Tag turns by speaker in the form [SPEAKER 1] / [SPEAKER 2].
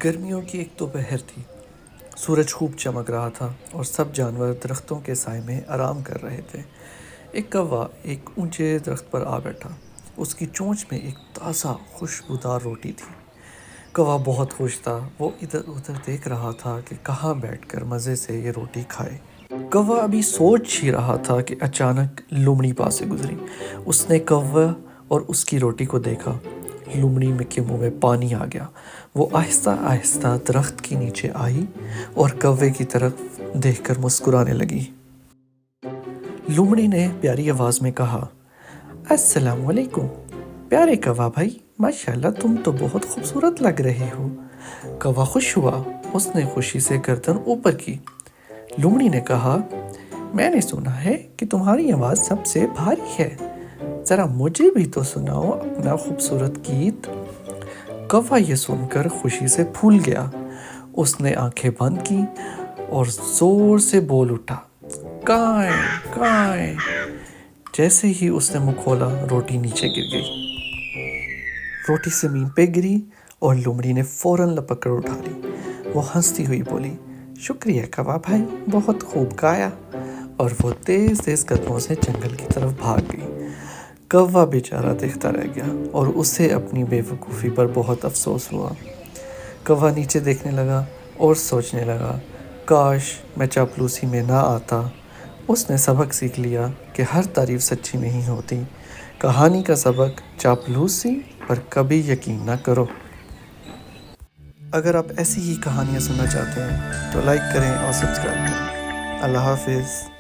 [SPEAKER 1] گرمیوں کی ایک دوپہر تھی۔ سورج خوب چمک رہا تھا اور سب جانور درختوں کے سائے میں آرام کر رہے تھے۔ ایک کوا ایک اونچے درخت پر آ بیٹھا۔ اس کی چونچ میں ایک تازہ خوشبودار روٹی تھی۔ کوا بہت خوش تھا۔ وہ ادھر ادھر دیکھ رہا تھا کہ کہاں بیٹھ کر مزے سے یہ روٹی کھائے۔ کوا ابھی سوچ ہی رہا تھا کہ اچانک لومڑی پاس سے گزری۔ اس نے کوا اور اس کی روٹی کو دیکھا۔ لومڑی کے منہ میں پانی آ گیا۔ وہ آہستہ آہستہ درخت کے نیچے آئی اور کوے کی طرف دیکھ کر مسکرانے لگی۔ لومڑی نے پیاری آواز میں کہا، السلام علیکم پیارے کوا بھائی، ماشاءاللہ تم تو بہت خوبصورت لگ رہے ہو۔ کوا خوش ہوا۔ اس نے خوشی سے گردن اوپر کی۔ لومڑی نے کہا، میں نے سنا ہے کہ تمہاری آواز سب سے بھاری ہے، ذرا مجھے بھی تو سناؤ اپنا خوبصورت گیت۔ کوا یہ سن کر خوشی سے پھول گیا۔ اس نے آنکھیں بند کی اور زور سے بول اٹھا، کائیں کائیں۔ جیسے ہی اس نے منہ کھولا، روٹی نیچے گر گئی۔ روٹی زمین پہ گری اور لومڑی نے فوراً لپک کر اٹھا لی۔ وہ ہنستی ہوئی بولی، شکریہ کوا بھائی، بہت خوب گایا، اور وہ تیز تیز قدموں سے جنگل کی طرف بھاگ گئی۔ کوا بیچارہ دیکھتا رہ گیا اور اسے اپنی بے وقوفی پر بہت افسوس ہوا۔ کوا نیچے دیکھنے لگا اور سوچنے لگا، کاش میں چاپلوسی میں نہ آتا۔ اس نے سبق سیکھ لیا کہ ہر تعریف سچی نہیں ہوتی۔ کہانی کا سبق، چاپلوسی پر کبھی یقین نہ کرو۔ اگر آپ ایسی ہی کہانیاں سننا چاہتے ہیں تو لائک کریں اور سبسکرائب کریں۔ اللہ حافظ۔